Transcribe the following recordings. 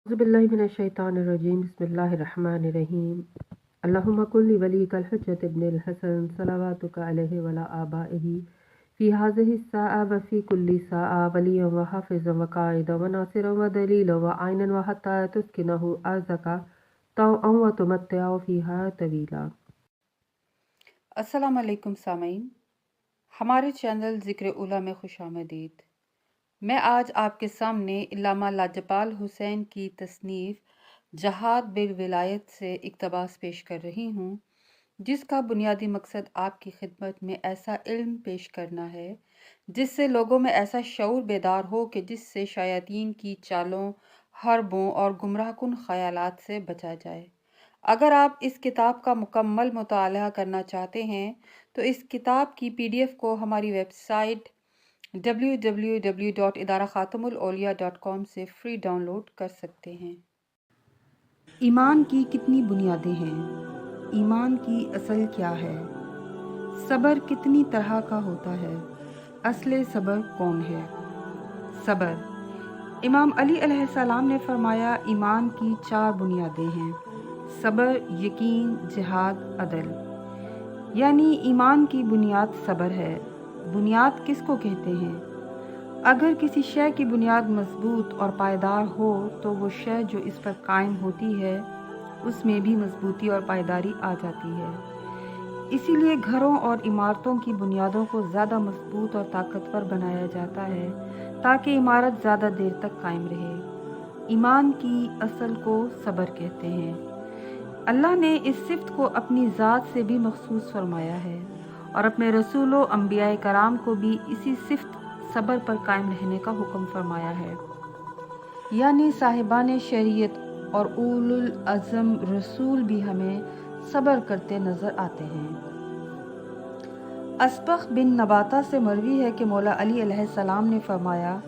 बिस्मिल्लाहिर्रहमानिर्रहीम बिस्मिल्लाहिर्रहमानिर्रहीम अल्लाहुम्मा कुल्ली वलीकल हुज्जत इब्निल हसन सलावातुका अलैहि वला आबाइही फ़ी हाज़िहि स्साअ व फ़ी कुल्ली साअ वलिय्यन व हाफ़िज़न व क़ाइदन व नासिरन व दलीलन व आइनन व हत्ता तुस्किनहु अर्ज़का तौअन व तुमत्तिअहु फ़ीहा तवीला। अस्सलाम वालेकुम सामीन, हमारे चैनल ज़िक्र उला में खुशामदीद। मैं आज आपके सामने इल्लामा लाजपाल हुसैन की तसनीफ़ जहाद बिल विलायत से इक़्तिबास पेश कर रही हूँ, जिसका बुनियादी मकसद आपकी खिदमत में ऐसा इल्म पेश करना है जिससे लोगों में ऐसा शऊर बेदार हो कि जिससे शयातीन की चालों, हरबों और गुमराहकुन ख़यालात से बचा जाए। अगर आप इस किताब का मुकम्मल मुताला करना चाहते हैं तो इस किताब की PDF को हमारी वेबसाइट www.idarakhatamulauliya.com से फ्री डाउनलोड कर सकते हैं। ईमान की कितनी बुनियादें हैं? ईमान की असल क्या है? सब्र कितनी तरह का होता है? असले सब्र कौन है? सब्र। इमाम अली अलैहिस्सलाम ने फरमाया, ईमान की 4 बुनियादें हैं: सब्र, यकीन, जिहाद, अदल। यानी ईमान की बुनियाद सब्र है। बुनियाद किसको कहते हैं? अगर किसी शय की बुनियाद मजबूत और पायदार हो तो वो शय जो इस पर कायम होती है उसमें भी मजबूती और पायदारी आ जाती है। इसीलिए घरों और इमारतों की बुनियादों को ज़्यादा मजबूत और ताकतवर बनाया जाता है ताकि इमारत ज़्यादा देर तक कायम रहे। ईमान की असल को सब्र कहते हैं। अल्लाह ने इस सिफ्त को अपनी ज़ात से भी मखसूस फरमाया है और अपने रसूलों अंबियाए कराम को भी इसी सिफ्त सब्र पर कायम रहने का हुक्म फरमाया है। यानी साहिबान शरीयत और उलुल अज़म रसूल भी हमें सब्र करते नज़र आते हैं। असबख बिन नबाता से मरवी है कि मौला अली अलैहिस्सलाम ने फरमाया,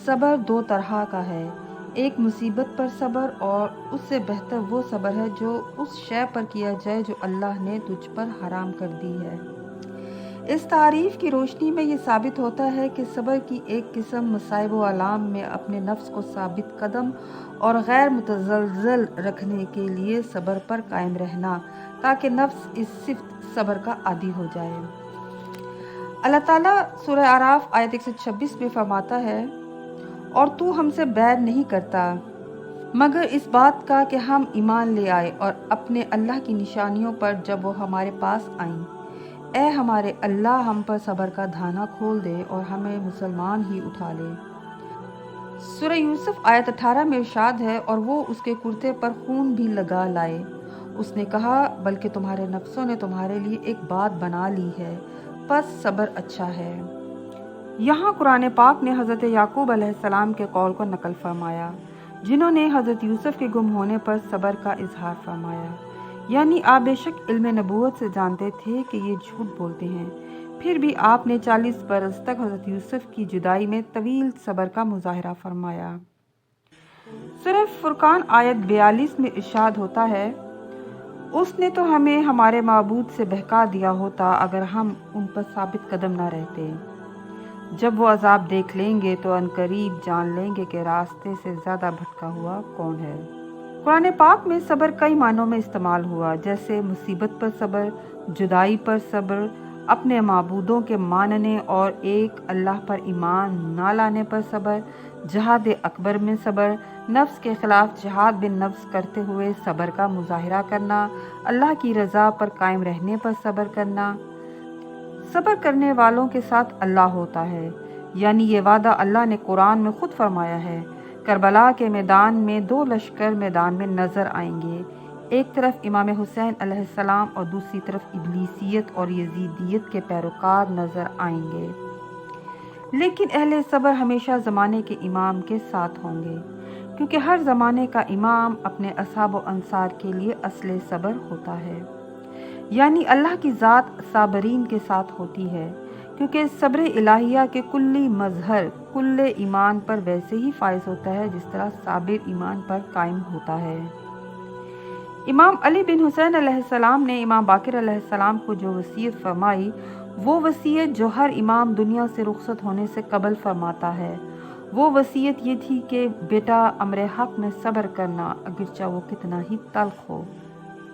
सब्र 2 तरह का है, एक मुसीबत पर सब्र और उससे बेहतर वो सब्र है जो उस शय पर किया जाए जो अल्लाह ने तुझ पर हराम कर दी है। इस तारीफ की रोशनी में ये साबित होता है कि सब्र की एक किस्म मसाइब व आलाम में अपने नफ्स को साबित कदम और गैर मुतज़लज़ल रखने के लिए सब्र पर कायम रहना, ताकि नफ्स इस सिफ्त सब्र का आदी हो जाए। अल्लाह ताला सूरह आराफ आयत 126 में फरमाता है, और तू हमसे बैर नहीं करता मगर इस बात का कि हम ईमान ले आए और अपने अल्लाह की निशानियों पर जब वो हमारे पास आईं। ऐ हमारे अल्लाह, हम पर सब्र का धाना खोल दे और हमें मुसलमान ही उठा ले। सूरह यूसुफ आयत 18 में इरशाद है, और वो उसके कुर्ते पर खून भी लगा लाए। उसने कहा, बल्कि तुम्हारे नफ्सों ने तुम्हारे लिए एक बात बना ली है, बस सब्र अच्छा है। यहाँ कुरान पाक ने हज़रत याकूब अलैहिस्सलाम के कौल को नकल फरमाया, जिन्होंने हज़रत यूसुफ के गुम होने पर सब्र का इजहार फरमाया। यानी आप बेशक इल्म नबूवत से जानते थे कि ये झूठ बोलते हैं, फिर भी आपने 40 बरस तक हज़रत यूसुफ की जुदाई में तवील सब्र का मुजाहरा फरमाया। सूरह फुरकान आयत 42 में इरशाद होता है, उसने तो हमें हमारे माबूद से बहका दिया होता अगर हम उन पर साबित कदम न रहते। जब वो अजाब देख लेंगे तो अनकरीब जान लेंगे कि रास्ते से ज़्यादा भटका हुआ कौन है। कुरान पाक में सब्र कई मानों में इस्तेमाल हुआ, जैसे मुसीबत पर सब्र, जुदाई पर सब्र, अपने माबूदों के मानने और एक अल्लाह पर ईमान ना लाने पर सब्र, जहाद अकबर में सब्र, नफ्स के खिलाफ जिहाद बिन नफ्स करते हुए सब्र का मुजाहिरा करना, अल्लाह की रज़ा पर कायम रहने पर सब्र करना। सब्र करने वालों के साथ अल्लाह होता है, यानी ये वादा अल्लाह ने कुरान में खुद फरमाया है। करबला के मैदान में 2 लश्कर मैदान में नज़र आएंगे, एक तरफ इमाम हुसैन अलैहिस्सलाम और दूसरी तरफ इब्लीसियत और यजीदियत के पैरोकार नज़र आएंगे। लेकिन अहले सब्र हमेशा ज़माने के इमाम के साथ होंगे, क्योंकि हर ज़माने का इमाम अपने असहाब व अंसार के लिए असले सब्र होता है। यानी अल्लाह की ज़ात साबरीन के साथ होती है, क्योंकि सब्र इलाहिया के कुल्ली मजहर कुल्ले ईमान पर वैसे ही फायज होता है जिस तरह साबिर ईमान पर कायम होता है। इमाम अली बिन हुसैन अलैहिस्सलाम ने इमाम बाकिर अलैहिस्सलाम को जो वसीयत फरमाई, वो वसीयत जो हर इमाम दुनिया से रुखसत होने से कबल फरमाता है, وہ وصیت یہ تھی کہ بیٹا امر حق میں صبر کرنا اگرچہ وہ کتنا ہی تلخ ہو۔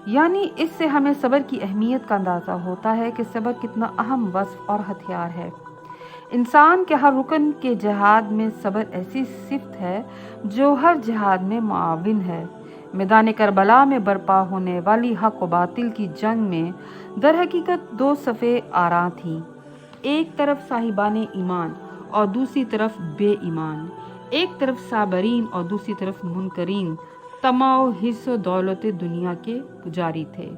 یعنی اس سے ہمیں صبر کی اہمیت کا اندازہ ہوتا ہے کہ صبر کتنا اہم وصف اور ہتھیار ہے۔ انسان کے ہر رکن کے جہاد میں صبر ایسی صفت ہے جو ہر جہاد میں معاون ہے۔ میدان کربلا میں برپا ہونے والی حق و باطل کی جنگ میں در حقیقت دو صفیں آراں تھیں، ایک طرف صاحبان ایمان اور دوسری طرف بے ایمان، ایک طرف صابرین اور دوسری طرف منکرین، طمع و حرص و دولت دنیا کے پجاری تھے۔